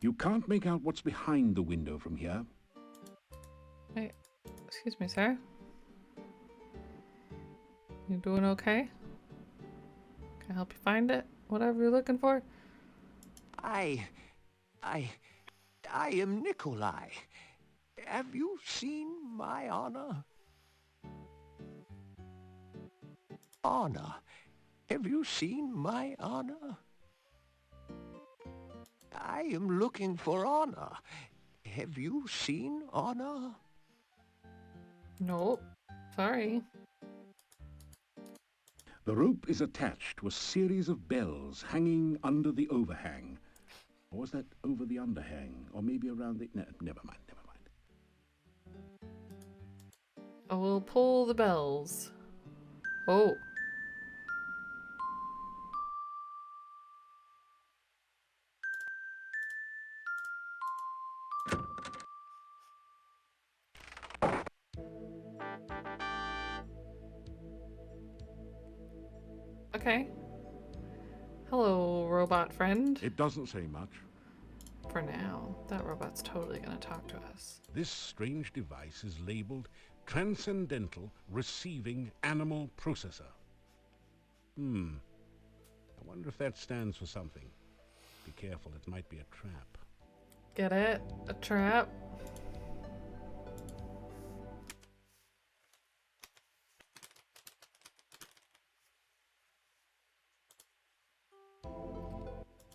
You can't make out what's behind the window from here. Hey, excuse me, sir. You doing okay? Can I help you find it? Whatever you're looking for? I am Nikolai. Have you seen my honor? Honor. Have you seen my honor? I am looking for honor. Have you seen honor? Nope. Sorry. The rope is attached to a series of bells hanging under the overhang. Or was that over the underhang? Or maybe around the... No, never mind. I will pull the bells. Oh. Okay. Hello, robot friend. It doesn't say much. For now, that robot's totally gonna talk to us. This strange device is labeled Transcendental Receiving Animal Processor. I wonder if that stands for something. Be careful, it might be a trap. Get it? A trap?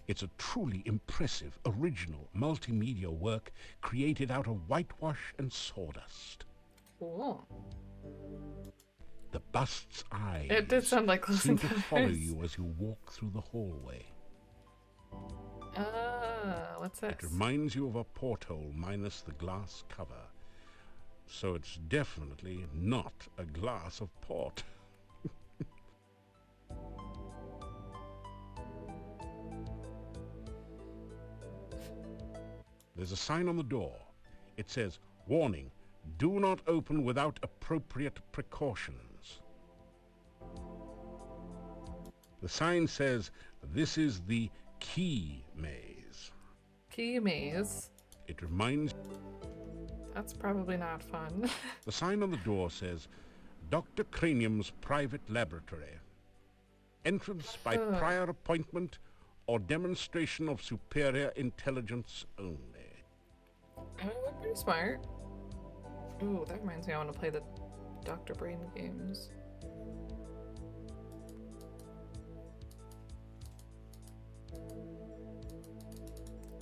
It's a truly impressive, original, multimedia work created out of whitewash and sawdust. Cool. The bust's eyes It did sound like Close seem to Encounters. follow you as you walk through the hallway. What's this? It reminds you of a porthole minus the glass cover. So it's definitely not a glass of port. There's a sign on the door. It says, "Warning, do not open without appropriate precautions." The sign says, "This is the key maze." Key maze. It reminds... That's probably not fun. The sign on the door says, "Dr. Cranium's private laboratory. Entrance by prior appointment or demonstration of superior intelligence only." I mean, we're pretty smart. Ooh, that reminds me I want to play the Dr. Brain games.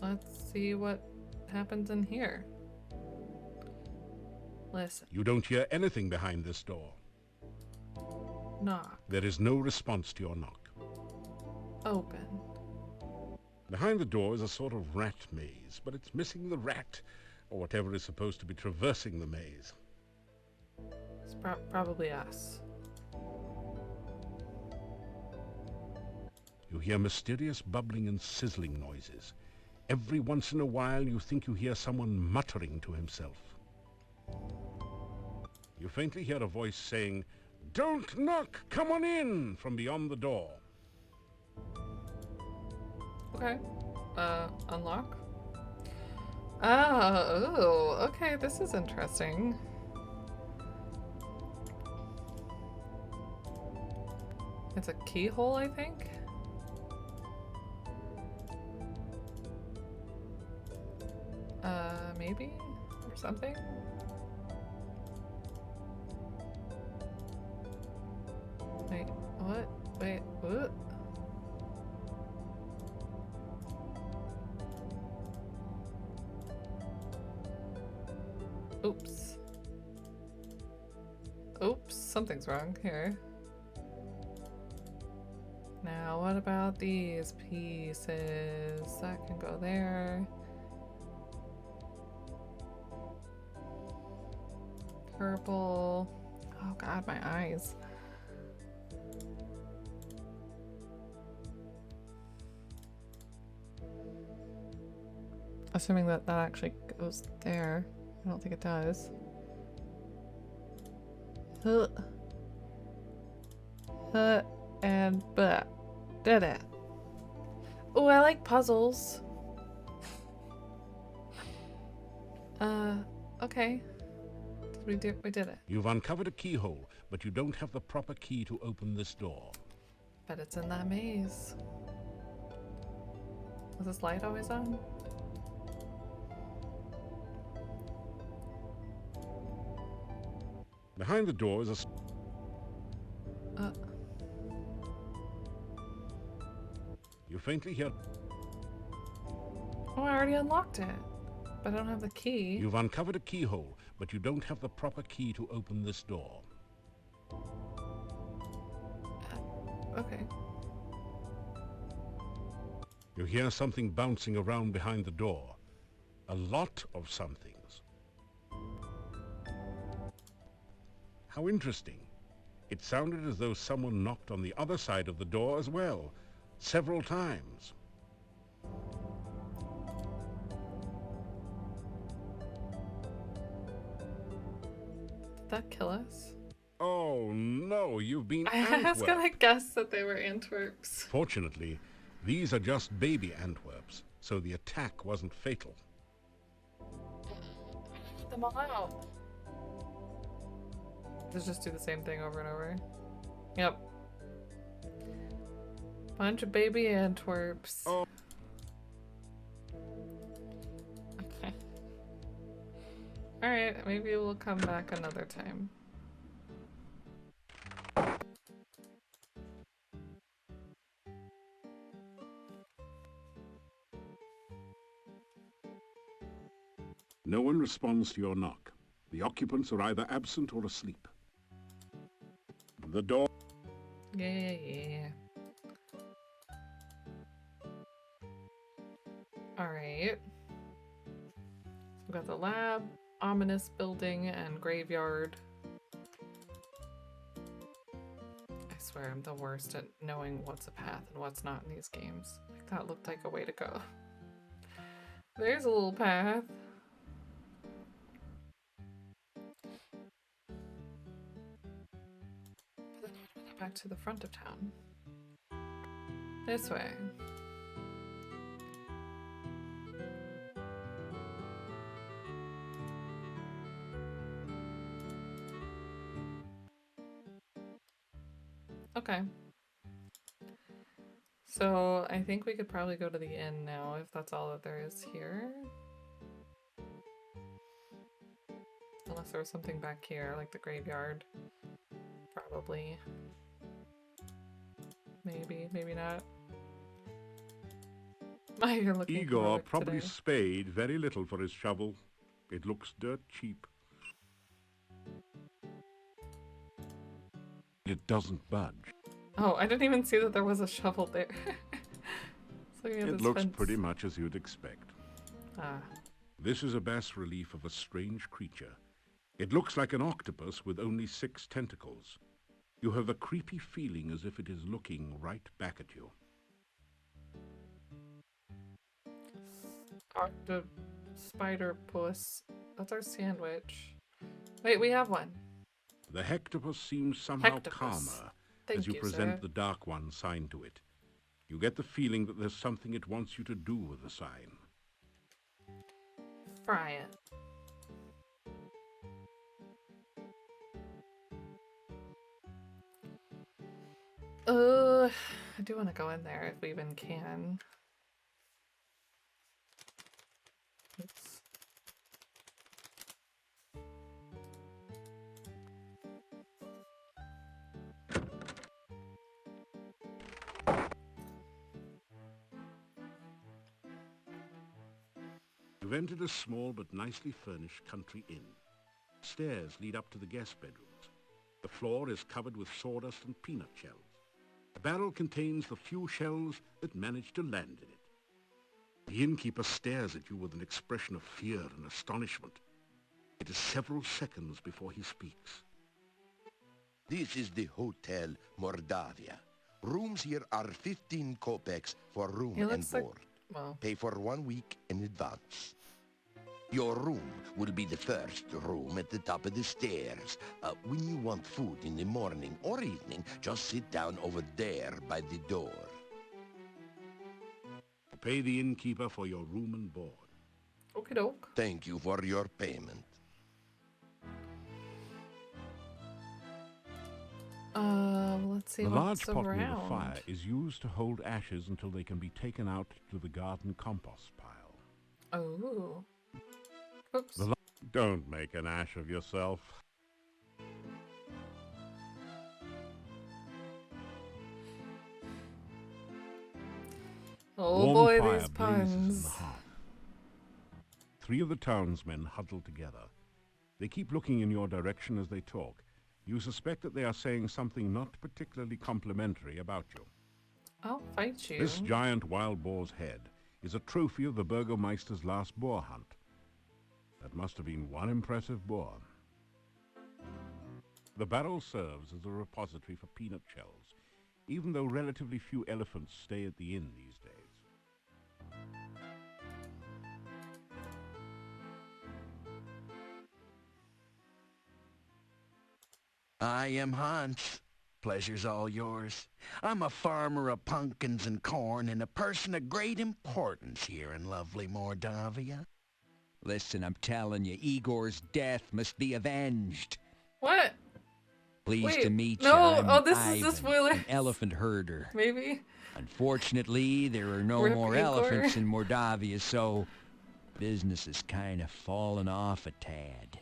Let's see what happens in here. Listen. You don't hear anything behind this door. Knock. There is no response to your knock. Open. Behind the door is a sort of rat maze, but it's missing the rat, or whatever is supposed to be traversing the maze. It's probably us. You hear mysterious bubbling and sizzling noises. Every once in a while you think you hear someone muttering to himself. You faintly hear a voice saying, "Don't knock, come on in," from beyond the door. Okay. Unlock? Oh, okay, this is interesting. It's a keyhole, I think? Maybe? Or something? Wait, what? Wait, what? Oops. Oops, something's wrong here. Now, what about these pieces? That can go there. Purple. Oh god, my eyes. Assuming that that actually goes there. I don't think it does. And but did it. Oh, I like puzzles. Okay. We did it. You've uncovered a keyhole, but you don't have the proper key to open this door. But it's in that maze. Is this light always on? Behind the door is a... You faintly hear... Oh, I already unlocked it. But I don't have the key. You've uncovered a keyhole, but you don't have the proper key to open this door. Okay. You hear something bouncing around behind the door. A lot of somethings. How interesting. It sounded as though someone knocked on the other side of the door as well, several times. Did that kill us? Oh no, you've been I was gonna guess that they were Antwerps. Fortunately, these are just baby Antwerps, so the attack wasn't fatal. Get them all out. Let's just do the same thing over and over. Yep. Bunch of baby Antwerps. Oh. Okay. Alright, maybe we'll come back another time. No one responds to your knock. The occupants are either absent or asleep. The door... Yeah. Alright. We've got the lab, ominous building, and graveyard. I swear I'm the worst at knowing what's a path and what's not in these games. Like, that looked like a way to go. There's a little path. Back to the front of town. This way. Okay. So I think we could probably go to the inn now if that's all that there is here. Unless there was something back here, like the graveyard. Probably. Maybe, maybe not. You're looking Igor for probably today. spade very little for his shovel. It looks dirt cheap. It doesn't budge. Oh, I didn't even see that there was a shovel there. So It looks pretty much as you'd expect. Ah. This is a bas relief of a strange creature. It looks like an octopus with only 6 tentacles. You have a creepy feeling as if it is looking right back at you. The spider puss. That's our sandwich. Wait, we have one. The hectopus seems somehow Hectopus. calmer Thank as you you, present sir. the dark one sign to it. You get the feeling that there's something it wants you to do with the sign. Fry it. I do want to go in there if we even can. Oops. You've entered a small but nicely furnished country inn. Stairs lead up to the guest bedrooms. The floor is covered with sawdust and peanut shells. The barrel contains the few shells that manage to land in it. The innkeeper stares at you with an expression of fear and astonishment. It is several seconds before he speaks. This is the Hotel Mordavia. Rooms here are 15 kopecks for room He and looks like, board. well, Pay for 1 week in advance. Your room will be the first room at the top of the stairs. When you want food in the morning or evening, just sit down over there by the door. Pay the innkeeper for your room and board. Okie doke. Thank you for your payment. Let's see The what's large pot near the around. fire is used to hold ashes until they can be taken out to the garden compost pile. Oh. Oops. Don't make an ash of yourself. Oh Warm boy, fire these blazes in the puns. hearth. 3 of the townsmen huddle together. They keep looking in your direction as they talk. You suspect that they are saying something not particularly complimentary about you. I'll fight you. This giant wild boar's head is a trophy of the Burgomeister's last boar hunt. That must have been one impressive boar. The barrel serves as a repository for peanut shells, even though relatively few elephants stay at the inn these days. I am Hans. Pleasure's all yours. I'm a farmer of pumpkins and corn and a person of great importance here in lovely Mordavia. Listen, I'm telling you, Igor's death must be avenged. What? Pleased Wait, to meet no, you. I'm oh, this is the Ivan, spoiler. an elephant herder. Maybe? Unfortunately, there are no Rip more Igor. elephants in Mordavia, so business has kind of fallen off a tad.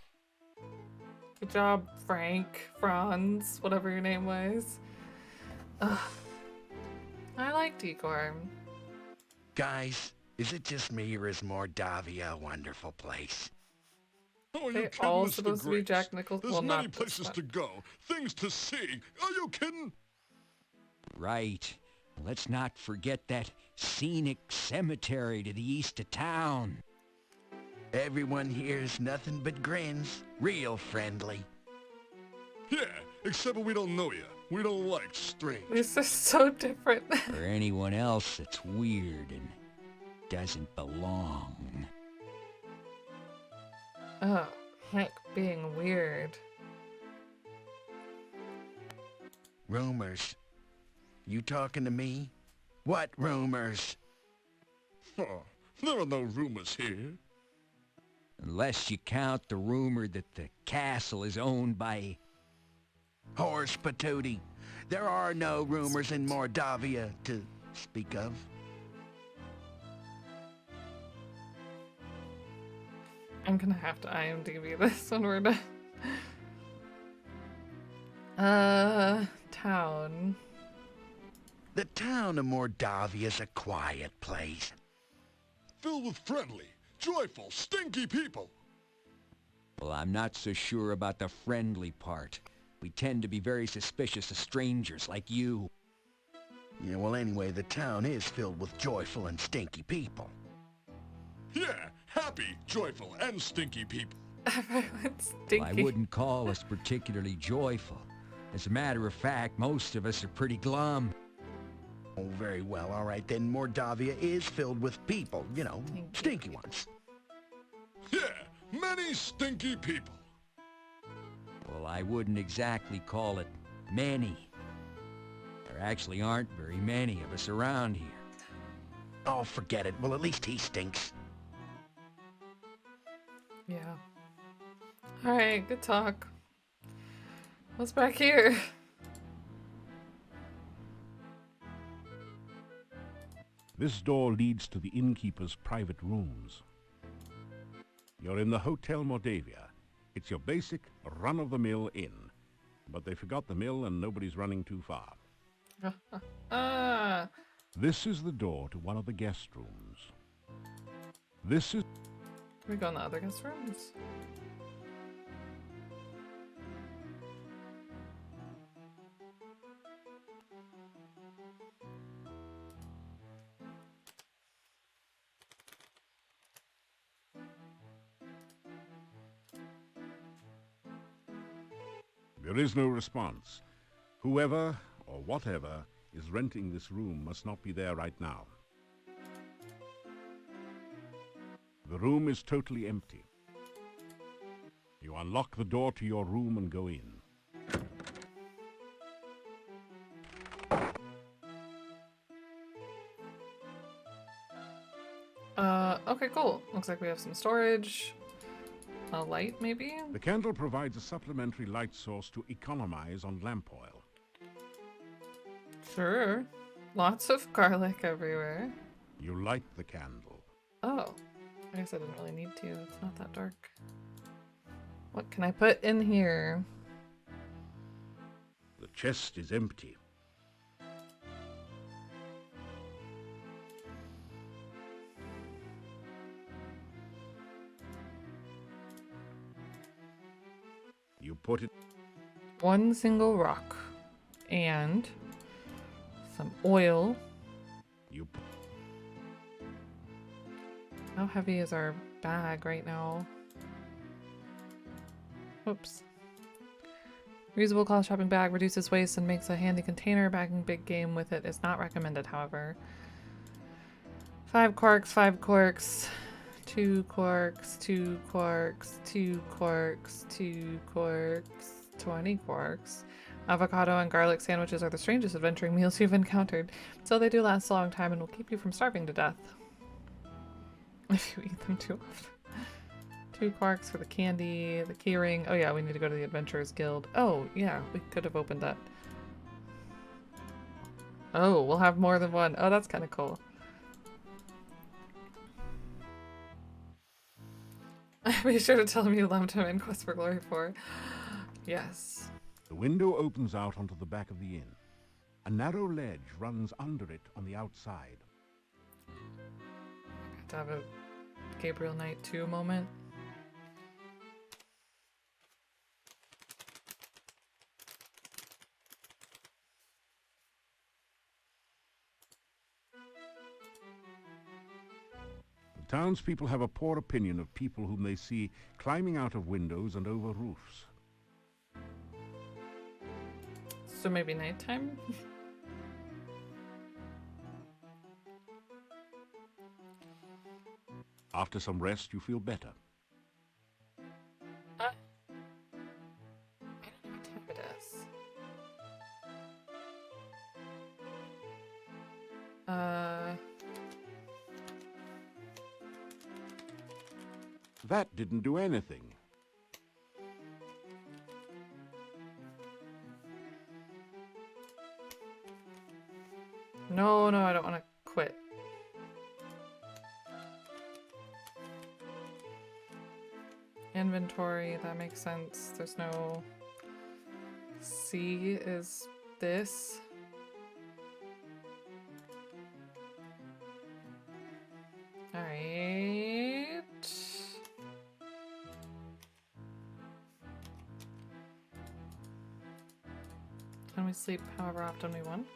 Good job, Franz, whatever your name was. Ugh. I liked Igor. Guys, is it just me or is Mordavia a wonderful place? Oh, They all supposed to be Jack Nicholson. There's Well, many not this places one. to go, things to see. Are you kidding? Right. Let's not forget that scenic cemetery to the east of town. Everyone here's nothing but grins. Real friendly. Yeah, except we don't know you. We don't like strange. These are so different. For anyone else that's weird and doesn't belong. Oh, heck, being weird. Rumors. You talking to me? What rumors? Oh, there are no rumors here. Unless you count the rumor that the castle is owned by... Horse patootie. There are no rumors in Mordavia to speak of. I'm gonna have to IMDb this when we're done. Town. The town of Mordavia is a quiet place. Filled with friendly, joyful, stinky people. Well, I'm not so sure about the friendly part. We tend to be very suspicious of strangers like you. Yeah, well anyway, the town is filled with joyful and stinky people. Yeah, happy, joyful, and stinky people. Everyone's Well, stinky. I wouldn't call us particularly joyful. As a matter of fact, most of us are pretty glum. Oh, very well, all right then. Mordavia is filled with people, you know, stinky ones. Yeah, many stinky people. Well, I wouldn't exactly call it many. There actually aren't very many of us around here. Oh, forget it. Well, at least he stinks. Yeah. Alright, good talk. What's back here? This door leads to the innkeeper's private rooms. You're in the Hotel Mordavia. It's your basic, run-of-the-mill inn. But they forgot the mill and nobody's running too far. Ah, This is the door to one of the guest rooms. This is... can we go in the other guest rooms? There is no response. Whoever or whatever is renting this room must not be there right now. The room is totally empty. You unlock the door to your room and go in. Okay, cool. Looks like we have some storage. A light, maybe? The candle provides a supplementary light source to economize on lamp oil. Sure. Lots of garlic everywhere. You light the candle. Oh. I guess I didn't really need to. It's not that dark. What can I put in here? The chest is empty. You put it... One single rock. And some oil. You... How heavy is our bag right now? Whoops. Reusable cloth shopping bag reduces waste and makes a handy container. Bagging big game with it is not recommended, however. 5 quarks, 5 quarks, 2 quarks, 2 quarks, 2 quarks, 2 quarks, 20 quarks. Avocado and garlic sandwiches are the strangest adventuring meals you've encountered. So they do last a long time and will keep you from starving to death. If you eat them too often. 2 quarks for the candy, the keyring. Oh yeah, we need to go to the Adventurers Guild. Oh yeah, we could have opened that. Oh, we'll have more than one. Oh, that's kind of cool. Be sure to tell him you loved him in Quest for Glory 4. Yes. The window opens out onto the back of the inn. A narrow ledge runs under it on the outside. To have a Gabriel Knight 2 moment. Townspeople have a poor opinion of people whom they see climbing out of windows and over roofs. So maybe nighttime? After some rest, you feel better. I don't know what time it is. That didn't do anything. No, I don't want to quit. Inventory, that makes sense. There's no... C is this. Alright. Can we sleep however often we want?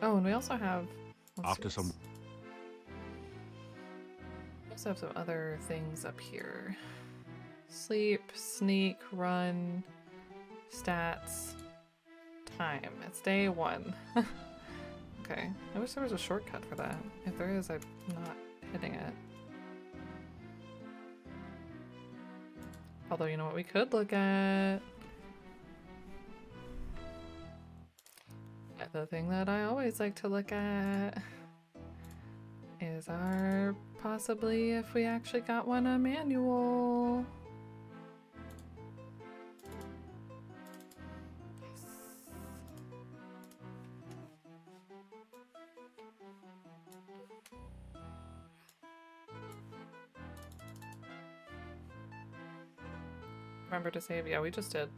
Oh, and we also have... After some... We also have some other things up here. Sleep, sneak, run, stats, time. It's day 1. Okay. I wish there was a shortcut for that. If there is, I'm not hitting it. Although, you know what we could look at? The thing that I always like to look at is our, possibly, if we actually got one, a manual. Yes. Remember to save? Yeah, we just did.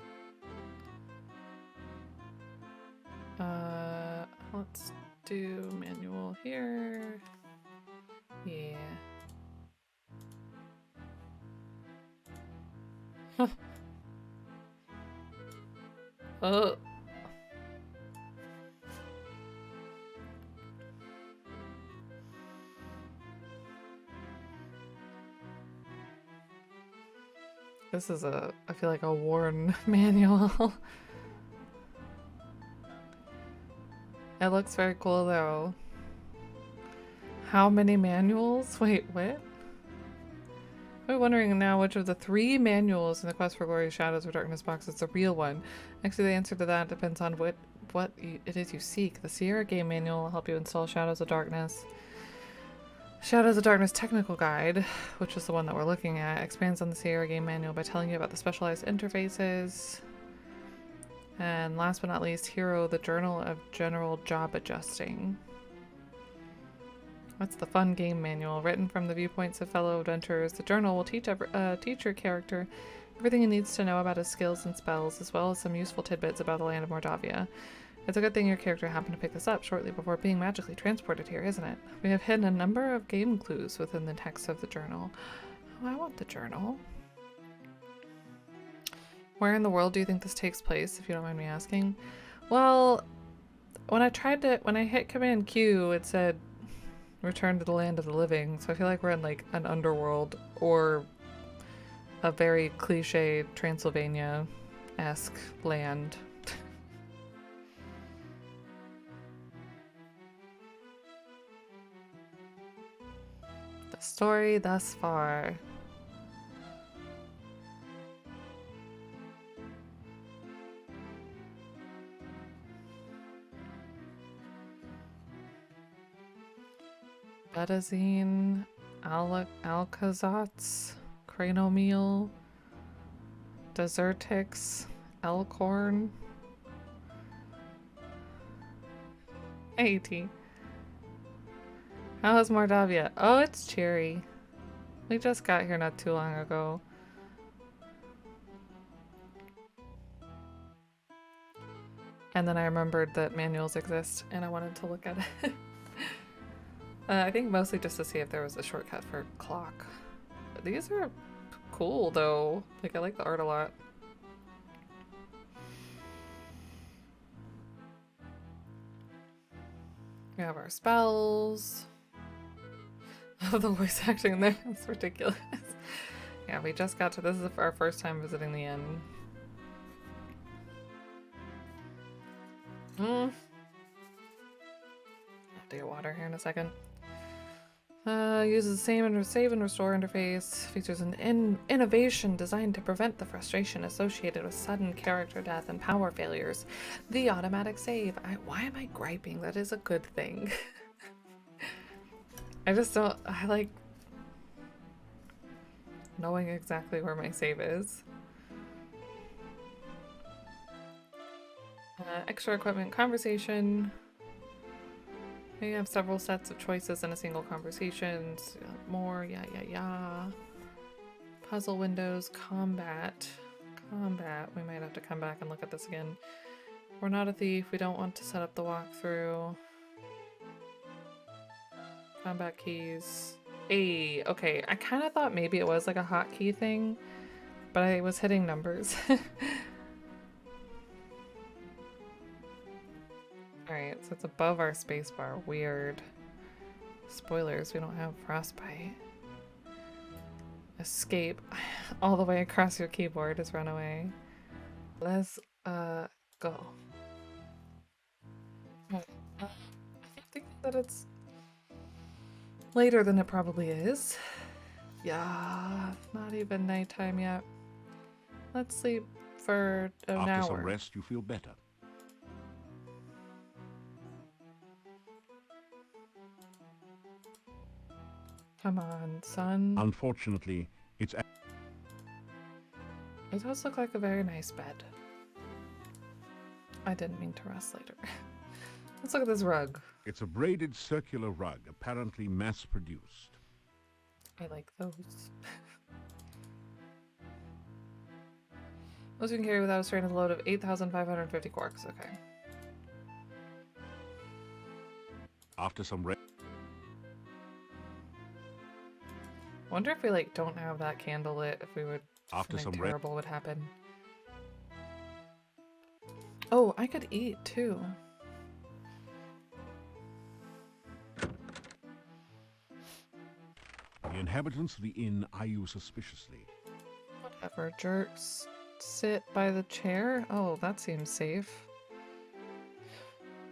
Let's do manual here. Yeah. Oh. This is I feel like a worn manual. It looks very cool though. How many manuals? Wait, what? I'm wondering now which of the 3 manuals in the Quest for Glory Shadows of Darkness box is the real one. Actually, the answer to that depends on what it is you seek. The Sierra game manual will help you install Shadows of Darkness. Shadows of Darkness Technical Guide, which is the one that we're looking at, expands on the Sierra game manual by telling you about the specialized interfaces. And last but not least, Hero, the Journal of General Job Adjusting. That's the fun game manual, written from the viewpoints of fellow adventurers. The journal will teach your character everything he needs to know about his skills and spells, as well as some useful tidbits about the land of Mordavia. It's a good thing your character happened to pick this up shortly before being magically transported here, isn't it? We have hidden a number of game clues within the text of the journal. Oh, I want the journal. Where in the world do you think this takes place, if you don't mind me asking? Well, when I hit Command Q, it said return to the land of the living, so I feel like we're in like an underworld or a very cliche Transylvania-esque land. The story thus far. Betazine, Alcazats, Cranomil, Desertix, Elkhorn. AT. How is Mordavia? Oh, it's cheery. We just got here not too long ago. And then I remembered that manuals exist and I wanted to look at it. I think mostly just to see if there was a shortcut for clock. These are cool though. Like, I like the art a lot. We have our spells. Oh, the voice acting in there. That's ridiculous. Yeah, we just got to this is our first time visiting the inn. Have to get water here in a second. Uses the same save and restore interface. Features an innovation designed to prevent the frustration associated with sudden character death and power failures. The automatic save. Why am I griping? That is a good thing. I just don't. I like knowing exactly where my save is. Extra equipment conversation. We have several sets of choices in a single conversation. More, yeah. Puzzle windows, combat. We might have to come back and look at this again. We're not a thief. We don't want to set up the walkthrough. Combat keys. Hey, okay. I kind of thought maybe it was like a hotkey thing, but I was hitting numbers. Alright, so it's above our spacebar. Weird. Spoilers, we don't have frostbite. Escape. All the way across your keyboard is run away. Let's go. I think that it's later than it probably is. Yeah, not even nighttime yet. Let's sleep for an hour. After some rest, you feel better. Come on, son. Unfortunately, it's... It does look like a very nice bed. I didn't mean to rest later. Let's look at this rug. It's a braided circular rug, apparently mass-produced. I like those. Those you can carry without a strain of a load of 8,550 quarks. Okay. After some rest... Wonder if we like don't have that candle lit, if we would After something some terrible would happen. Oh, I could eat too. The inhabitants of the inn eye you suspiciously. Whatever, jerks. Sit by the chair? Oh, that seems safe.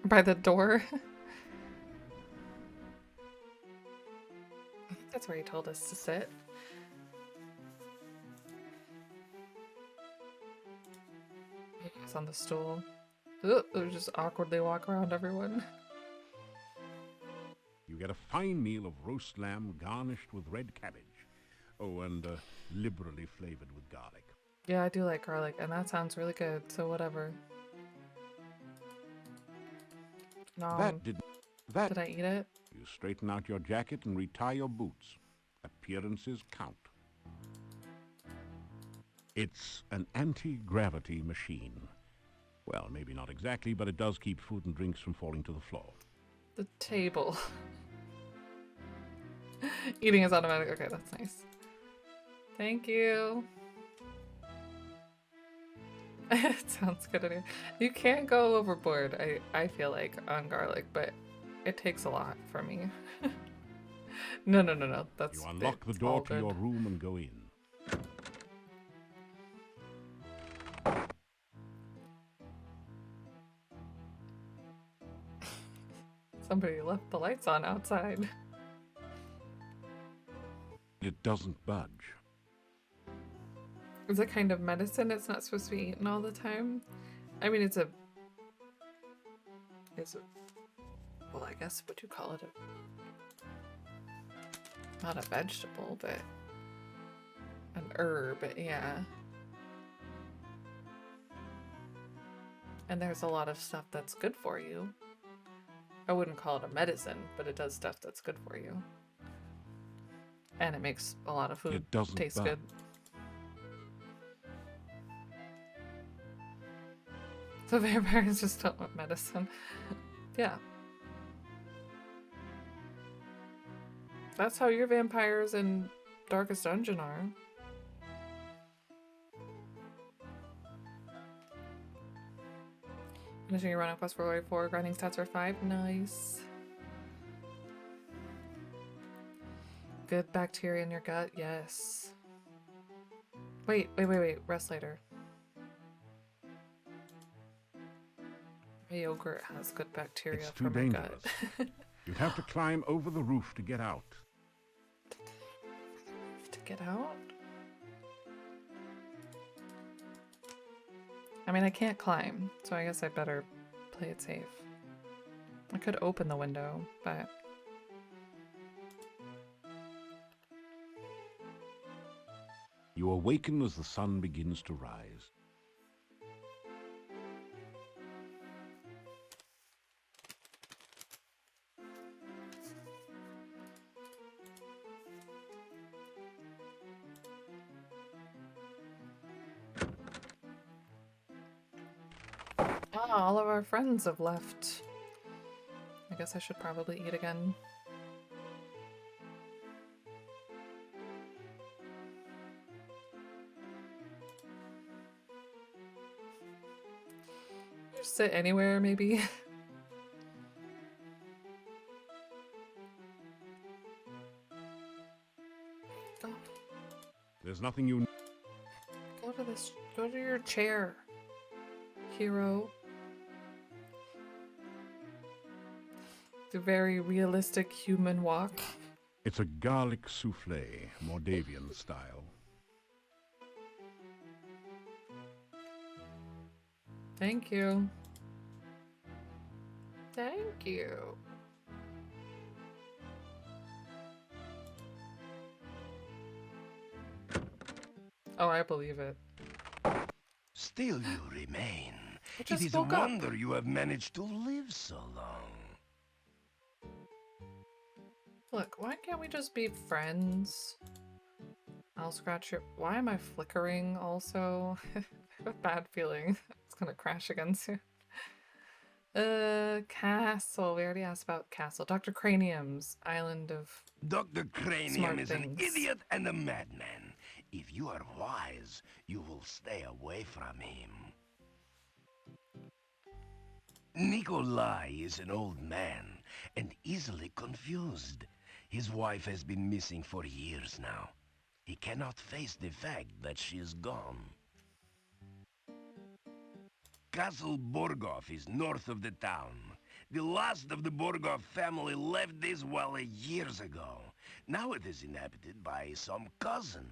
By the door? I think that's where he told us to sit. He's on the stool. Ugh, just awkwardly walk around everyone. You get a fine meal of roast lamb garnished with red cabbage. Oh, and liberally flavored with garlic. Yeah, I do like garlic, and that sounds really good, so whatever. No, did I eat it? You straighten out your jacket and retie your boots. Appearances count. It's an anti-gravity machine. Well, maybe not exactly, but it does keep food and drinks from falling to the floor. The table. Eating is automatic. Okay, that's nice. Thank you. It sounds good in here. You can't go overboard, I feel like, on garlic, but it takes a lot for me. No. That's You unlock the door to your room and go in. Somebody left the lights on outside. It doesn't budge. It's a kind of medicine. It's not supposed to be eaten all the time. I mean, it's a well, I guess what you call it, not a vegetable, but an herb, yeah. And there's a lot of stuff that's good for you. I wouldn't call it a medicine, but it does stuff that's good for you. And it makes a lot of food taste good. So vampires just don't want medicine. Yeah. That's how your vampires in Darkest Dungeon are. Finishing your run on quest for Glory 4, grinding stats are 5. Nice. Good bacteria in your gut, yes. Wait. Rest later. My yogurt has good bacteria It's for too my dangerous. gut. You'd have to climb over the roof to get out. To get out? I mean, I can't climb, so I guess I better play it safe. I could open the window, but... You awaken as the sun begins to rise. Ah, all of our friends have left. I guess I should probably eat again. Just sit anywhere, maybe. Go. There's nothing you... Go to your chair, hero. The very realistic human walk. It's a garlic souffle, Mordavian style. Thank you. Thank you. Oh, I believe it. Still you remain. I It just is a woke up. wonder you have managed to live so long. Look, why can't we just be friends? I'll scratch your... Why am I flickering also? I have a bad feeling it's gonna crash again soon. Castle. We already asked about Castle. Dr. Cranium's Island of... Dr. Cranium Smart is an things. idiot and a madman. If you are wise, you will stay away from him. Nikolai is an old man and easily confused. His wife has been missing for years now. He cannot face the fact that she is gone. Castle Borgov is north of the town. The last of the Borgov family left this valley years ago. Now it is inhabited by some cousin.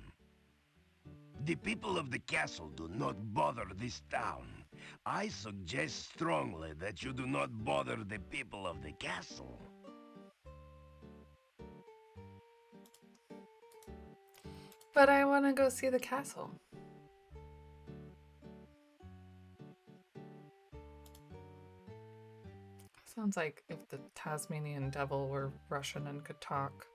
The people of the castle do not bother this town. I suggest strongly that you do not bother the people of the castle. But I want to go see the castle. Sounds like if the Tasmanian devil were Russian and could talk.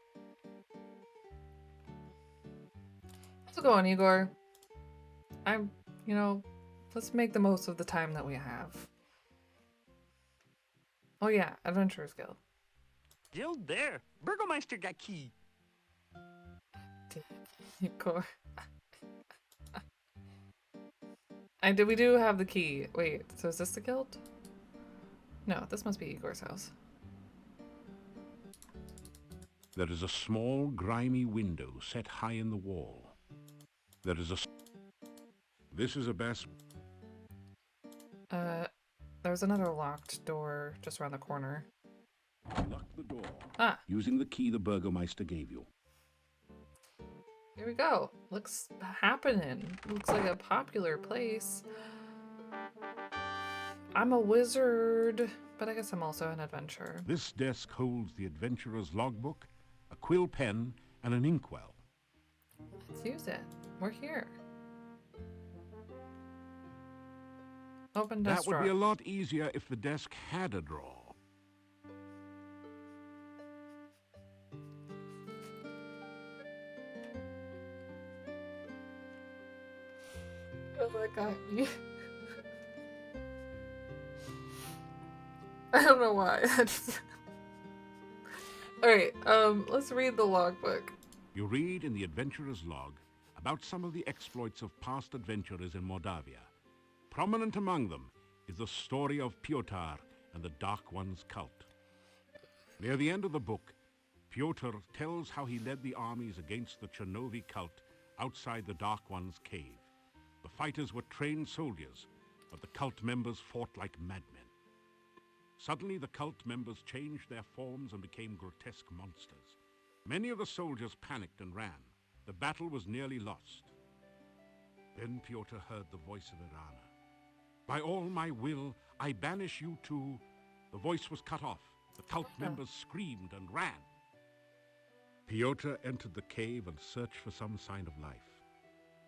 How's it going, Igor? Let's make the most of the time that we have. Oh yeah, Adventurers Guild. Guild there. Burgomeister got key. Igor. We do have the key. Wait, so is this the guild? No, this must be Igor's house. There is a small, grimy window set high in the wall. There is a... This is a best... There's another locked door just around the corner. Lock the door. Ah, Using the key the Burgomeister gave you. here we go. Looks happening. Looks like a popular place. I'm a wizard, but I guess I'm also an adventurer. This desk holds the adventurer's logbook, a quill pen, and an inkwell. Let's use it. We're here. Open desk That would drawer. be a lot easier if the desk had a drawer. Oh, that got me. I don't know why. Alright, let's read the logbook. You read in the adventurer's log about some of the exploits of past adventurers in Moldavia. Prominent among them is the story of Piotr and the Dark One's cult. Near the end of the book, Piotr tells how he led the armies against the Chernovi cult outside the Dark One's cave. The fighters were trained soldiers, but the cult members fought like madmen. Suddenly, the cult members changed their forms and became grotesque monsters. Many of the soldiers panicked and ran. The battle was nearly lost. Then Piotr heard the voice of Irana. By all my will, I banish you two. The voice was cut off. The cult members screamed and ran. Piotr entered the cave and searched for some sign of life.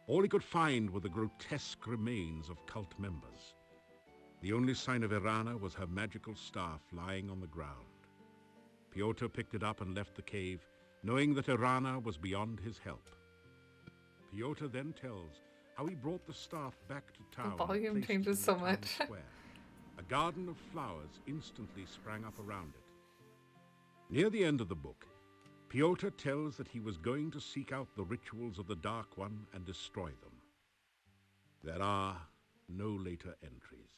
All he could find were the grotesque remains of cult members. The only sign of Irana was her magical staff lying on the ground. Piotr picked it up and left the cave, knowing that Irana was beyond his help. Piotr then tells how he brought the staff back to town. The volume and placed it changes in so the town much. square. A garden of flowers instantly sprang up around it. Near the end of the book, Piotr tells that he was going to seek out the rituals of the Dark One and destroy them. There are no later entries.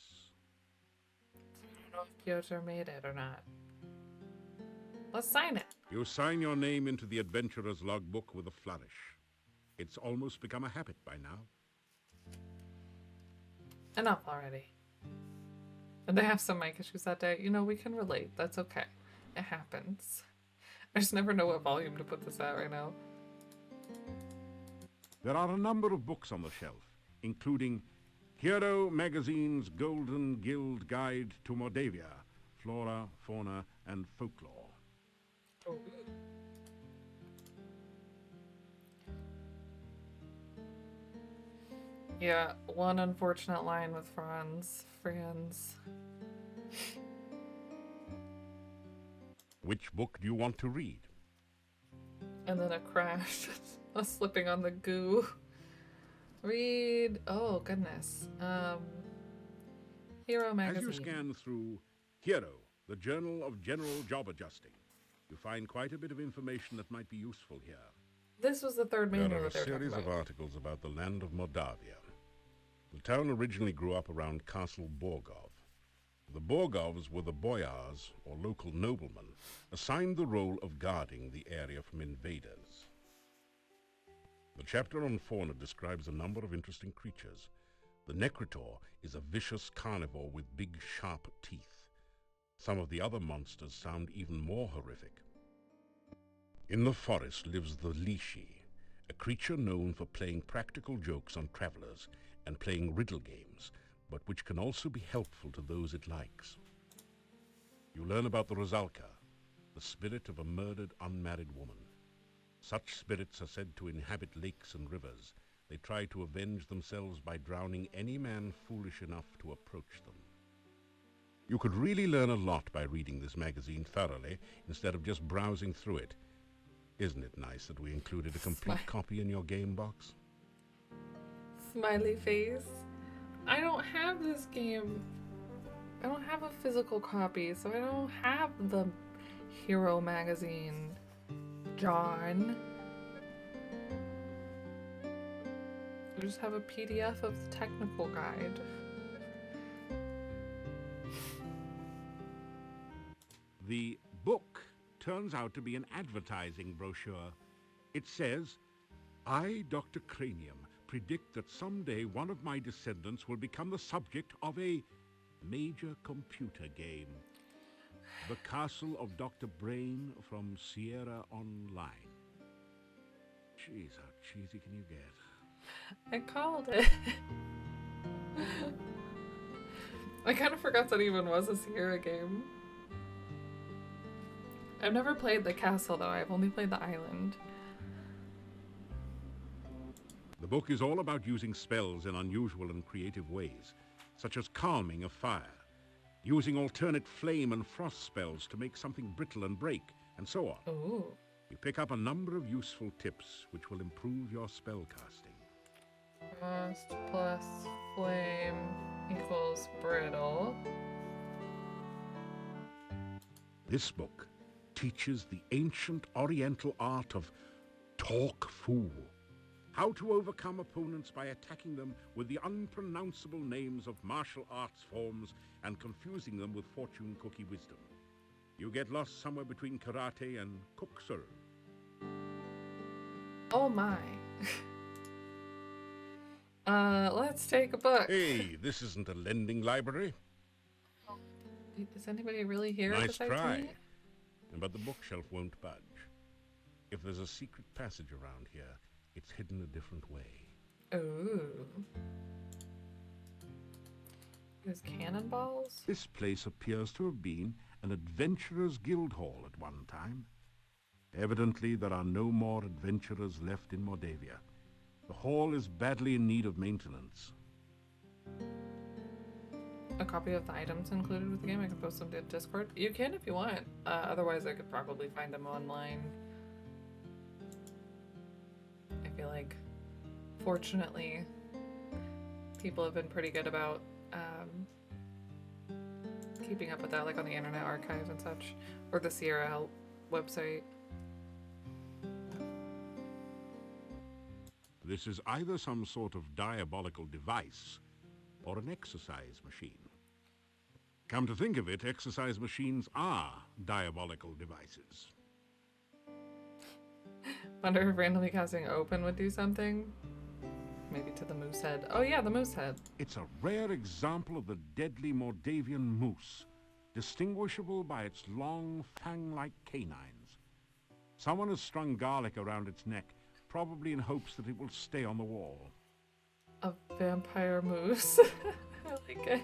I don't know if Piotr made it or not. Let's sign it. You sign your name into the adventurer's logbook with a flourish. It's almost become a habit by now. Enough already. And they have some mic issues that day. You know, we can relate. That's okay. It happens. I just never know what volume to put this at right now. There are a number of books on the shelf, including Hero Magazine's Golden Guild Guide to Moldavia, Flora, Fauna, and Folklore. Oh. Yeah, one unfortunate line with Franz. Which book do you want to read? And then a crash. Us slipping on the goo. Read. Oh, goodness. Hero Magazine. As you scan through Hero, the Journal of General Job Adjusting, you find quite a bit of information that might be useful here. This was the third manual There are a that they were talking series of about. articles about the land of Moldavia. The town originally grew up around Castle Borgov. The Borgovs were the boyars, or local noblemen, assigned the role of guarding the area from invaders. The chapter on fauna describes a number of interesting creatures. The Necritor is a vicious carnivore with big, sharp teeth. Some of the other monsters sound even more horrific. In the forest lives the Lishi, a creature known for playing practical jokes on travelers and playing riddle games, but which can also be helpful to those it likes. You learn about the Rosalka, the spirit of a murdered unmarried woman. Such spirits are said to inhabit lakes and rivers. They try to avenge themselves by drowning any man foolish enough to approach them. You could really learn a lot by reading this magazine thoroughly instead of just browsing through it. Isn't it nice that we included a complete copy in your game box? Smiley face. I don't have this game. I don't have a physical copy, so I don't have the Hero magazine. John. I just have a PDF of the technical guide. The book turns out to be an advertising brochure. It says, "I, Dr. Cranium, predict that someday one of my descendants will become the subject of a major computer game. The Castle of Dr. Brain from Sierra Online." Jeez, how cheesy can you get? I called it. I kind of forgot that even was a Sierra game. I've never played the castle though, I've only played the island. The book is all about using spells in unusual and creative ways, such as calming a fire, using alternate flame and frost spells to make something brittle and break, and so on. Ooh. You pick up a number of useful tips which will improve your spellcasting. Frost plus flame equals brittle. This book teaches the ancient oriental art of talk fool. How to overcome opponents by attacking them with the unpronounceable names of martial arts forms and confusing them with fortune cookie wisdom. You get lost somewhere between karate and kuksul. Oh my. Let's take a book. Hey, this isn't a lending library. Is anybody really here Nice besides try. me? But the bookshelf won't budge. If there's a secret passage around here, it's hidden a different way. Ooh. There's cannonballs? This place appears to have been an adventurers' guild hall at one time. Evidently, there are no more adventurers left in Mordavia. The hall is badly in need of maintenance. A copy of the items included with the game. I can post them to Discord. You can if you want. Otherwise, I could probably find them online. I feel like, fortunately, people have been pretty good about keeping up with that, like on the Internet Archive and such, or the Sierra website. This is either some sort of diabolical device or an exercise machine. Come to think of it, exercise machines are diabolical devices. Wonder if randomly casting open would do something? Maybe to the moose head. Oh yeah, the moose head. It's a rare example of the deadly Mordavian moose, distinguishable by its long, fang-like canines. Someone has strung garlic around its neck, probably in hopes that it will stay on the wall. A vampire moose. I like it.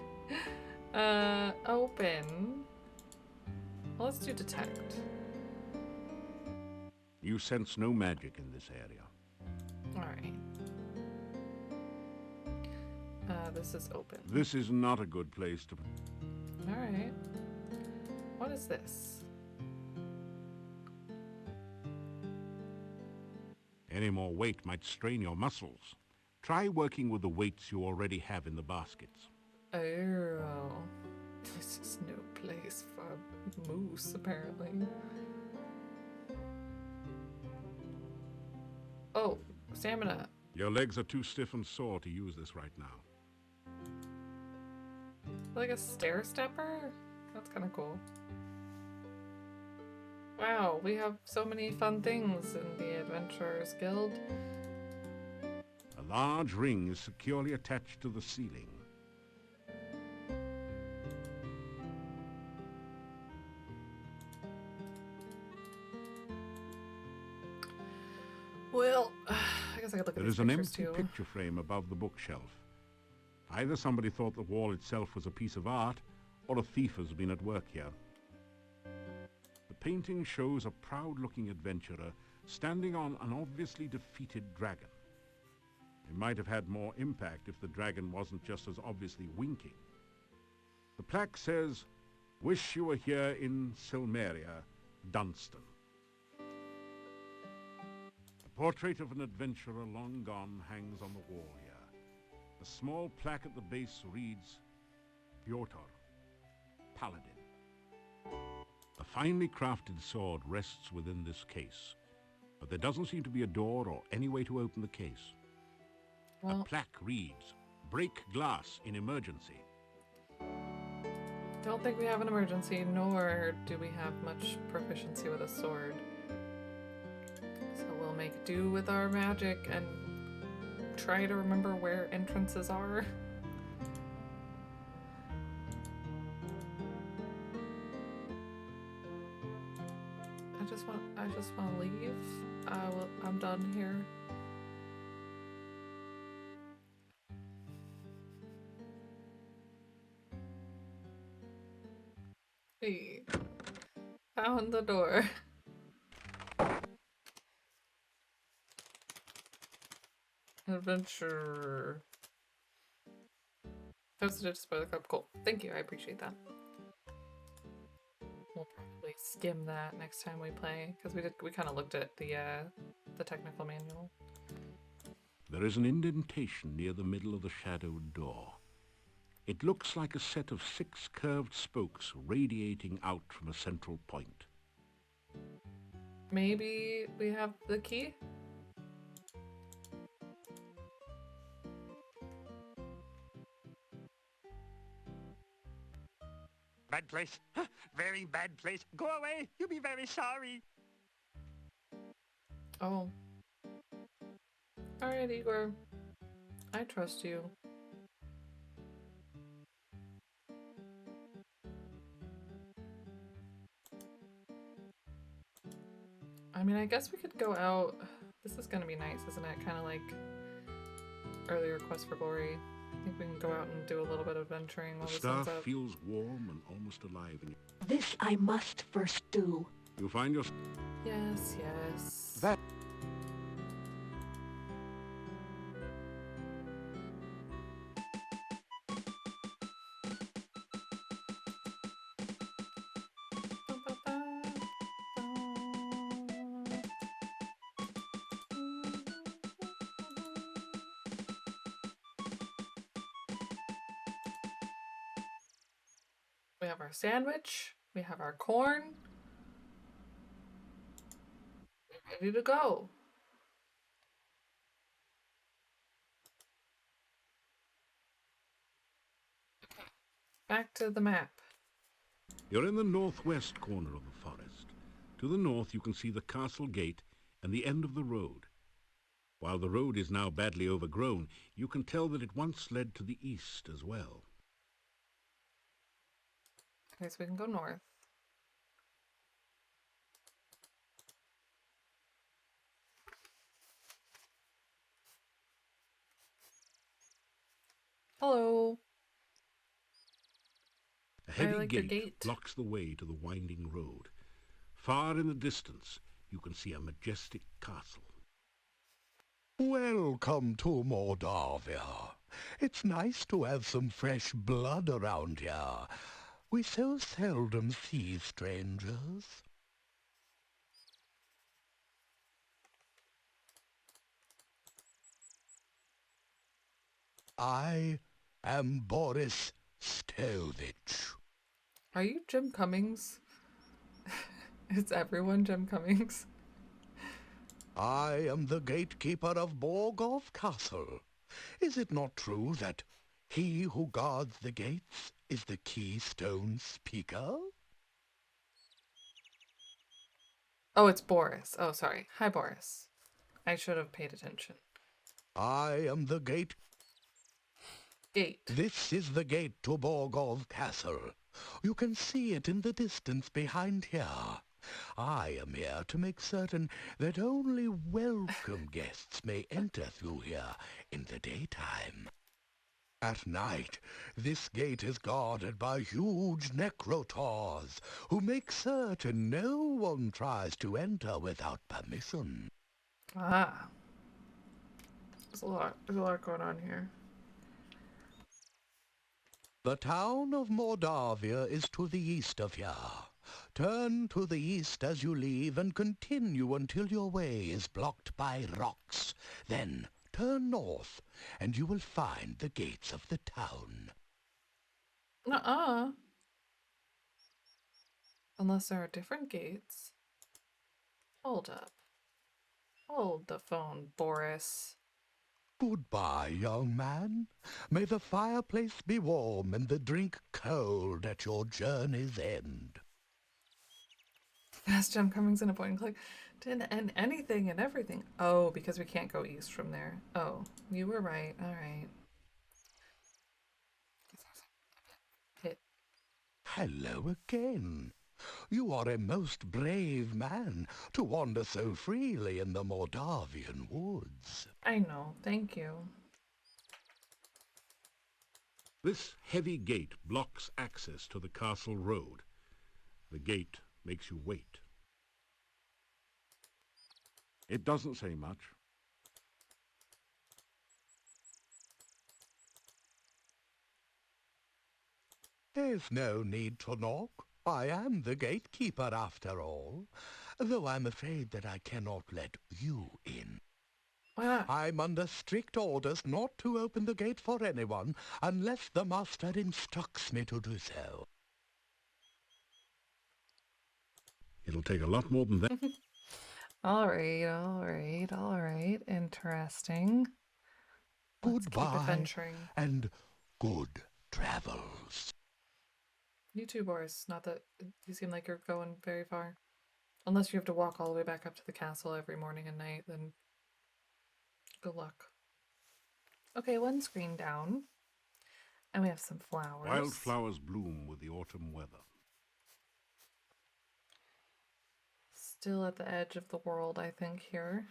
Open. Well, let's do detect. You sense no magic in this area. Alright. This is open. This is not a good place to... Alright. What is this? Any more weight might strain your muscles. Try working with the weights you already have in the baskets. Oh. This is no place for moose, apparently. Oh, stamina. Your legs are too stiff and sore to use this right now. Like a stair stepper? That's kind of cool. Wow, we have so many fun things in the Adventurers Guild. A large ring is securely attached to the ceiling. Well, I guess I could look at There these is an pictures empty too. picture frame above the bookshelf. Either somebody thought the wall itself was a piece of art, or a thief has been at work here. The painting shows a proud-looking adventurer standing on an obviously defeated dragon. It might have had more impact if the dragon wasn't just as obviously winking. The plaque says, "Wish you were here in Silmeria, Dunstan." The portrait of an adventurer long gone hangs on the wall here. A small plaque at the base reads, "Piotr, Paladin." A finely crafted sword rests within this case, but there doesn't seem to be a door or any way to open the case. Well, A plaque reads, "Break glass in emergency." don't think we have an emergency, nor do we have much proficiency with a sword. So we'll make do with our magic and try to remember where entrances are. I just want to leave. I'm done here. Hey, found the door. Adventure. Posted by the club. Cool. Thank you. I appreciate that. We'll probably skim that next time we play because we kind of looked at the technical manual. There is an indentation near the middle of the shadowed door. It looks like a set of 6 curved spokes radiating out from a central point. Maybe we have the key? Bad place. Very bad place. Go away. You'll be very sorry. Oh. Alright, Igor. I trust you. I mean, I guess we could go out. This is gonna be nice, isn't it? Kind of like earlier Quest for Glory. I think we can go out and do a little bit of adventuring while The the sun's staff up. feels warm and almost alive in you. This I must first do. You find your... Yes, yes. That- We have our sandwich. We have our corn. We're ready to go. Back to the map. You're in the northwest corner of the forest. To the north you can see the castle gate and the end of the road. While the road is now badly overgrown, you can tell that it once led to the east as well. Okay, so we can go north. Hello. A heavy like your gate gate. blocks the way to the winding road. Far in the distance, you can see a majestic castle. Welcome to Moldavia. It's nice to have some fresh blood around here. We so seldom see strangers. I am Boris Stovich. Are you Jim Cummings? Is everyone Jim Cummings? I am the gatekeeper of Borgov Castle. Is it not true that he who guards the gates is the keystone speaker? Oh, it's Boris. Oh, sorry. Hi, Boris. I should have paid attention. I am the gate. This is the gate to Borgov Castle. You can see it in the distance behind here. I am here to make certain that only welcome guests may enter through here in the daytime. At night, this gate is guarded by huge necrotaurs, who make certain no one tries to enter without permission. Ah. There's a lot going on here. The town of Mordavia is to the east of here. Turn to the east as you leave and continue until your way is blocked by rocks. Then turn north and you will find the gates of the town. Unless there are different gates. Hold up. Hold the phone, Boris. Goodbye, young man. May the fireplace be warm and the drink cold at your journey's end. Fast jump comings in a point and click. Didn't end anything and everything. Oh, because we can't go east from there. Oh, you were right. All right. Hit. Hello again. You are a most brave man to wander so freely in the Mordavian woods. I know. Thank you. This heavy gate blocks access to the castle road. The gate makes you wait. It doesn't say much. There's no need to knock. I am the gatekeeper after all, though I'm afraid that I cannot let you in. Why not? I'm under strict orders not to open the gate for anyone unless the master instructs me to do so. It'll take a lot more than that. All right. Interesting. Let's keep Goodbye adventuring. and good travels. You too, Boris. Not that you seem like you're going very far. Unless you have to walk all the way back up to the castle every morning and night, then good luck. Okay, one screen down. And we have some flowers. Wildflowers bloom with the autumn weather. Still at the edge of the world, I think, here.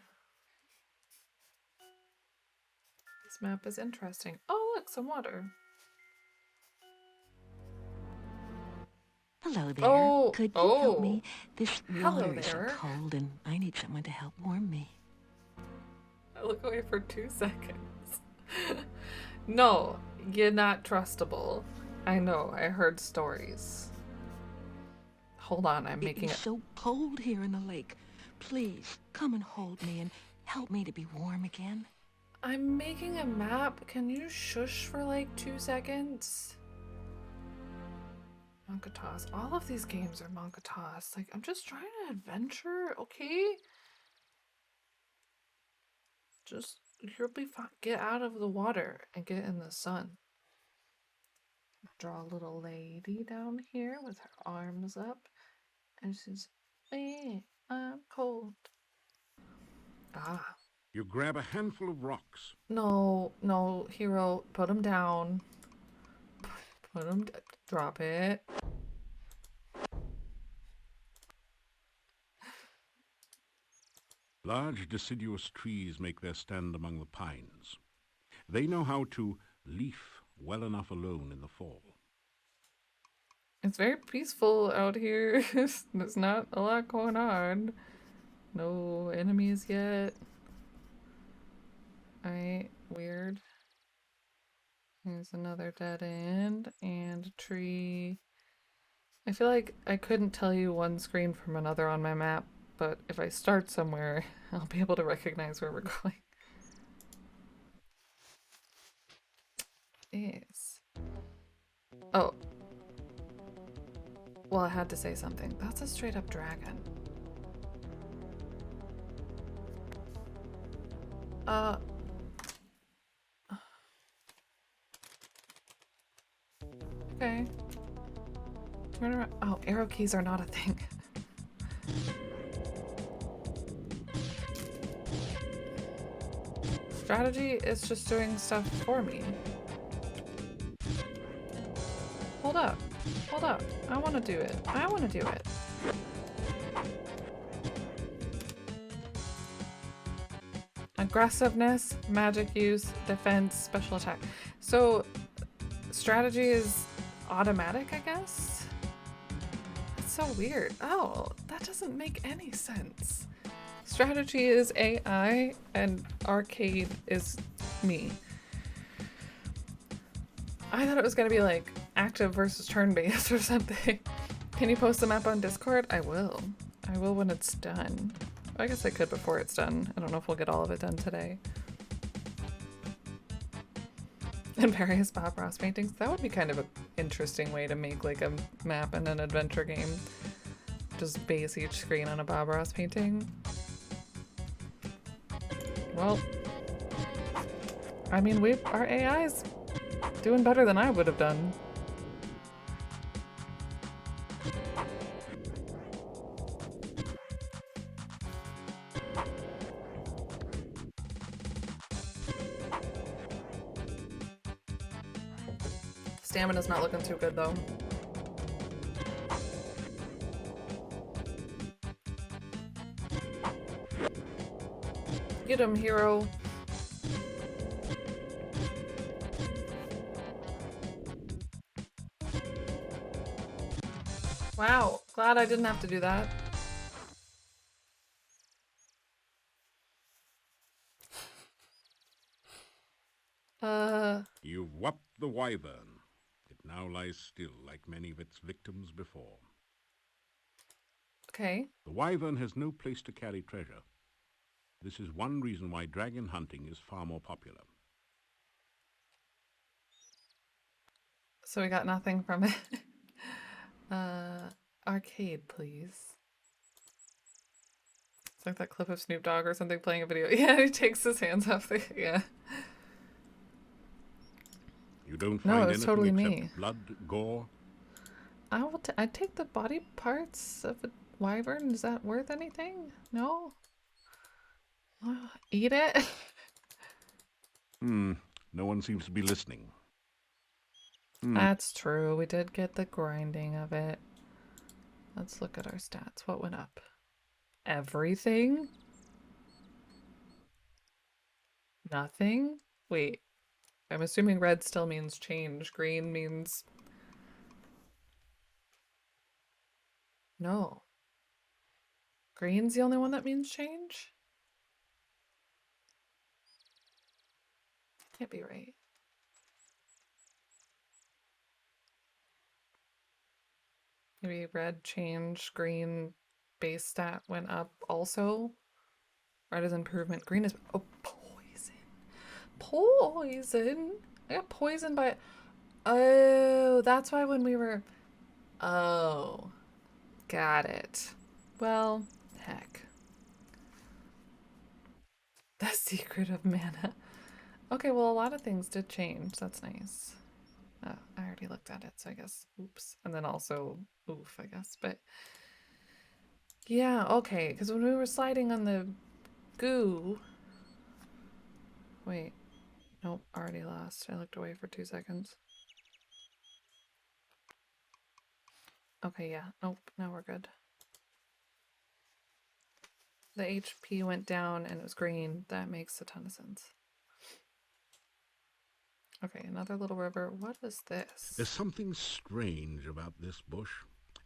This map is interesting. Oh, look, some water. Hello there. Oh, Could you help oh. me? This Hello water is so there. cold and I need someone to help warm me. I look away for 2 seconds. No, you're not trustable. I know, I heard stories. Hold on, I'm making It's it. so cold here in the lake. Please, come and hold me and help me to be warm again. I'm making a map. Can you shush for like 2 seconds? Monkatos. All of these games are Monkatos. Like, I'm just trying to adventure, okay? Just, you'll be fine. Get out of the water and get in the sun. Draw a little lady down here with her arms up. And she's, I'm cold. Ah. You grab a handful of rocks. No, hero, put him down. Put him, drop it. Large deciduous trees make their stand among the pines. They know how to leaf well enough alone in the fall. It's very peaceful out here. There's not a lot going on. No enemies yet. Alright, weird. Here's another dead end and a tree. I feel like I couldn't tell you one screen from another on my map, but if I start somewhere, I'll be able to recognize where we're going. Yes. Oh. Well, I had to say something. That's a straight up dragon. Okay. Turn around. Oh, arrow keys are not a thing. Strategy is just doing stuff for me. Hold up. Hold up. I want to do it. I want to do it. Aggressiveness, magic use, defense, special attack. So strategy is automatic, I guess? That's so weird. Oh, that doesn't make any sense. Strategy is AI and arcade is me. I thought it was gonna be like active versus turn-based or something. Can you post the map on Discord? I will. I will when it's done. I guess I could before it's done. I don't know if we'll get all of it done today. And various Bob Ross paintings. That would be kind of an interesting way to make like a map in an adventure game. Just base each screen on a Bob Ross painting. Well, I mean, our AI's doing better than I would have done. Stamina's not looking too good though. Get him, hero. Wow, glad I didn't have to do that. You whopped the wyvern. It now lies still like many of its victims before. Okay. The wyvern has no place to carry treasure. This is one reason why dragon hunting is far more popular. So we got nothing from it. Arcade, please. It's like that clip of Snoop Dogg or something playing a video. Yeah, he takes his hands off the, yeah. You don't No, find it's anything totally except me. blood, gore. I'd take the body parts of a wyvern. Is that worth anything? No? Eat it? No one seems to be listening. That's true. We did get the grinding of it. Let's look at our stats. What went up? Everything? Nothing? Wait. I'm assuming red still means change. Green means... No. Green's the only one that means change? Can't be right. Maybe red change, green base stat went up also. Red is improvement, green is... Oh, poison. Poison? I got poisoned by... Oh, that's why when we were... Oh. Got it. Well, heck. The secret of mana. Okay, well, a lot of things did change. That's nice. Oh, I already looked at it, so I guess oops. And then also oof, I guess. But yeah, okay, because when we were sliding on the goo... Wait. Nope, already lost. I looked away for 2 seconds. Okay, yeah. Nope, now we're good. The HP went down and it was green. That makes a ton of sense. Okay, another little river. What is this? There's something strange about this bush.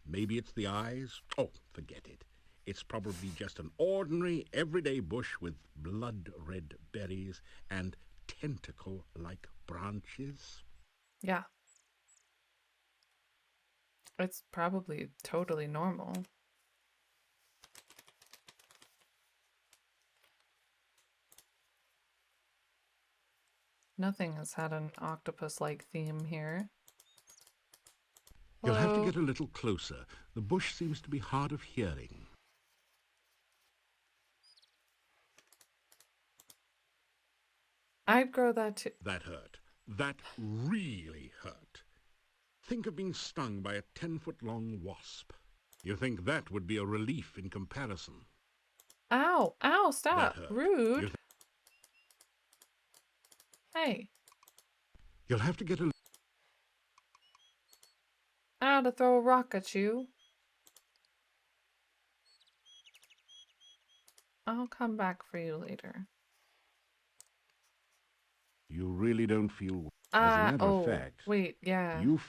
Maybe it's the eyes. Oh, forget it. It's probably just an ordinary, everyday bush with blood-red berries and tentacle-like branches. Yeah. It's probably totally normal. Nothing has had an octopus-like theme here. You'll have to Hello? get a little closer. The bush seems to be hard of hearing. I'd grow that too. That hurt. That really hurt. Think of being stung by a 10-foot-long wasp. You think that would be a relief in comparison. Ow! Ow! Stop! That hurt. Rude! Hey! You'll have to get a... Ow, to throw a rock at you. I'll come back for you later. You really don't feel... As a matter of Oh, fact, wait, yeah. you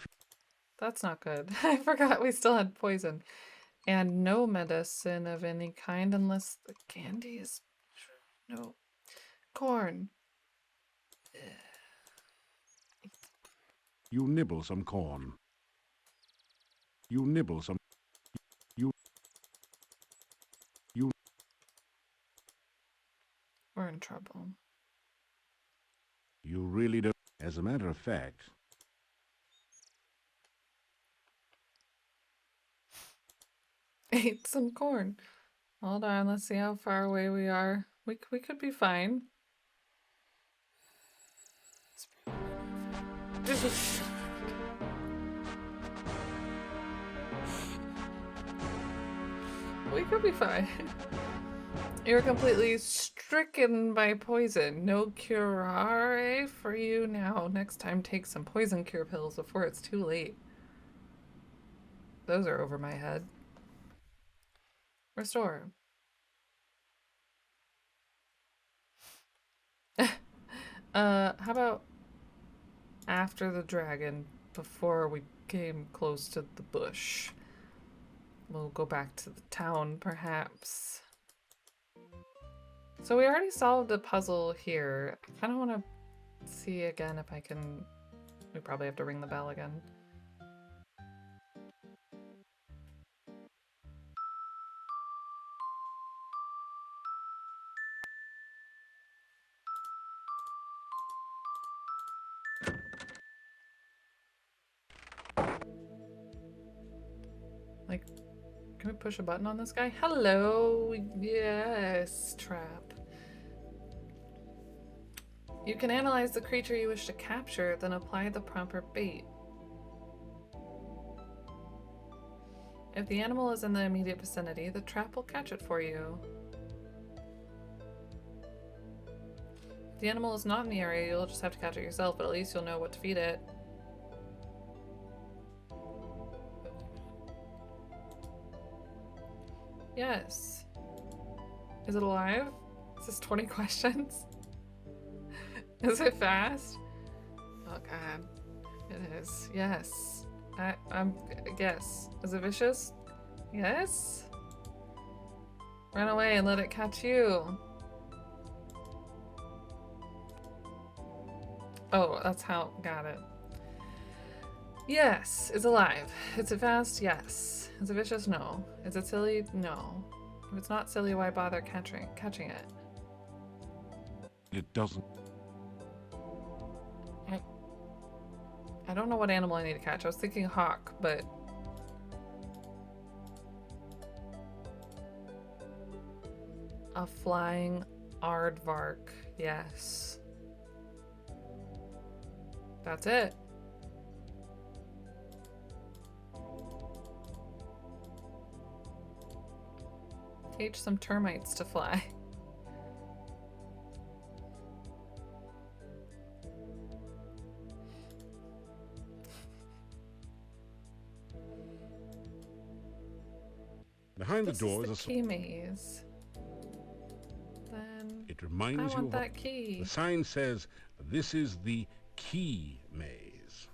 That's not good. I forgot we still had poison. And no medicine of any kind unless the candy is... No. Corn. you nibble some corn. You nibble some. You you We're in trouble. you really don't. As a matter of fact, Ate some corn. Hold on, let's see how far away we are. We could be fine. We could be fine. You're completely stricken by poison. No curare for you now. Next time, take some poison cure pills before it's too late. Those are over my head. Restore. How about after the dragon, before we came close to the bush? We'll go back to the town, perhaps. So we already solved a puzzle here. I kind of want to see again if I can... We probably have to ring the bell again. Like, can we push a button on this guy? Hello! Yes, trap. You can analyze the creature you wish to capture, then apply the proper bait. If the animal is in the immediate vicinity, the trap will catch it for you. If the animal is not in the area, you'll just have to catch it yourself, but at least you'll know what to feed it. Yes. Is it alive? Is this 20 questions? Is it fast? Oh god. It is. Yes. Yes. Is it vicious? Yes? Run away and let it catch you. Oh, that's how... Got it. Yes. It's alive. Is it fast? Yes. Is it vicious? No. Is it silly? No. If it's not silly, why bother catching it? it doesn't. I don't know what animal I need to catch. I was thinking hawk, but... A flying aardvark. Yes. That's it. Teach some termites to fly. Behind the This door is is the key maze. Then It I reminds you want of that key. the sign says this is the key maze.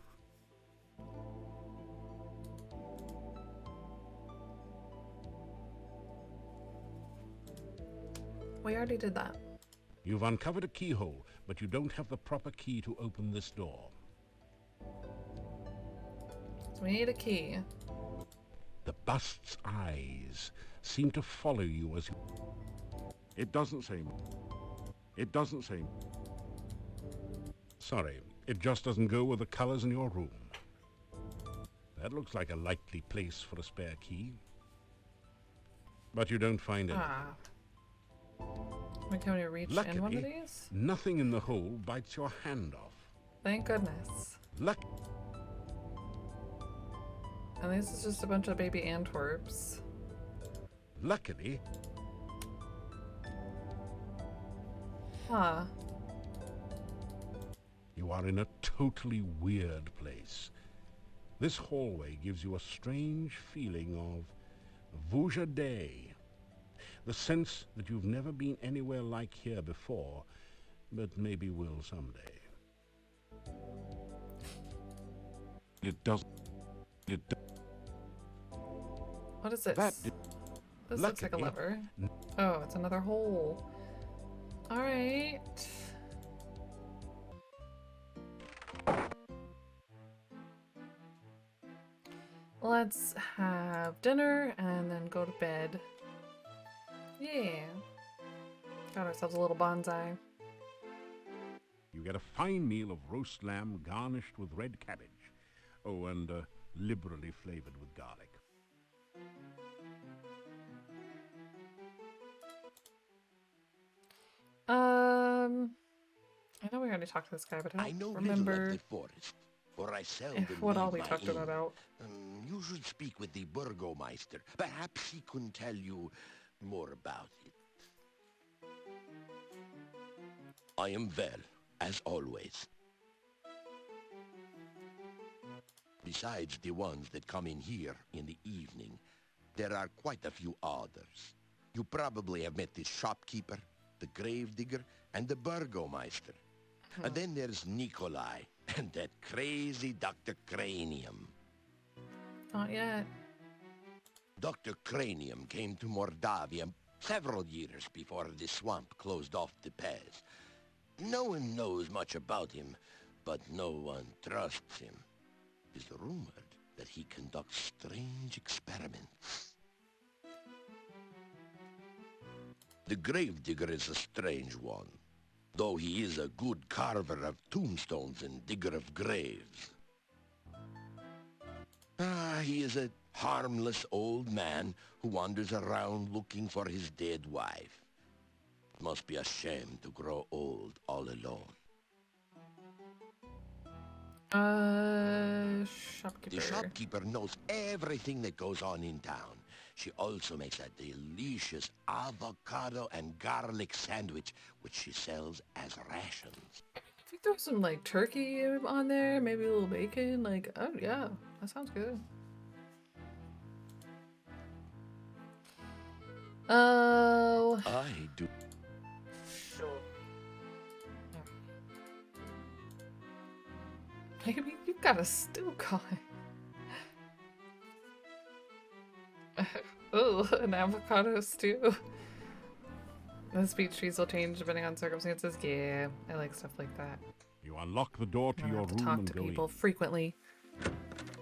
We already did that. You've uncovered a keyhole, but you don't have the proper key to open this door. So we need a key. The bust's eyes seem to follow you as you... It doesn't say... It doesn't say... Sorry, it just doesn't go with the colors in your room. That looks like a likely place for a spare key. But you don't find any. Ah. Can we reach in one of Luckily, these? nothing in the hole bites your hand off. Thank goodness. Luck... And this is just a bunch of baby Antwerps. Luckily, Huh. you are in a totally weird place. This hallway gives you a strange feeling of Vujade. The sense that you've never been anywhere like here before, but maybe will someday. It doesn't. What is this? This looks like a luckily- lever. Oh, it's another hole. Alright. Let's have dinner and then go to bed. Yeah. Got ourselves a little bonsai. You get a fine meal of roast lamb garnished with red cabbage. Oh, and liberally flavored with garlic. I know we already talked to this guy, but I I don't know little remember of the forest, for I seldom what all leave we my talked inn. about. You should speak with the Burgomeister. Perhaps he can tell you more about it. I am well, as always. Besides the ones that come in here in the evening, there are quite a few others. You probably have met the shopkeeper, the gravedigger, and the Burgomeister. And then there's Nikolai, and that crazy Dr. Cranium. Not yet. Dr. Cranium came to Mordavia several years before the swamp closed off the pass. No one knows much about him, but no one trusts him. It is rumored that he conducts strange experiments. The gravedigger is a strange one, though he is a good carver of tombstones and digger of graves. He is a harmless old man who wanders around looking for his dead wife. It must be a shame to grow old all alone. Shopkeeper. The shopkeeper knows everything that goes on in town. She also makes a delicious avocado and garlic sandwich, which she sells as rations. If you throw some like turkey on there, maybe a little bacon, like, oh yeah, that sounds good. Oh. I do. Sure. Maybe you've got a stew going. Oh, an avocado stew. The speech trees will change depending on circumstances. Yeah, I like stuff like that. You unlock the door to I don't your have to room talk and to go people in. frequently.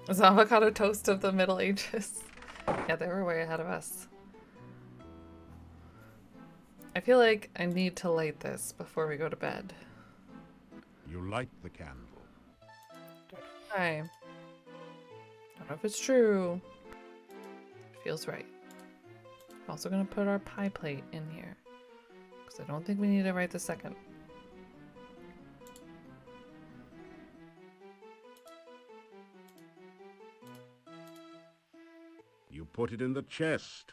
It's avocado toast of the Middle Ages. Yeah, they were way ahead of us. I feel like I need to light this before we go to bed. You light the candle. I don't know if it's true. It feels right. I'm also gonna put our pie plate in here, because I don't think we need it right this second. You put it in the chest.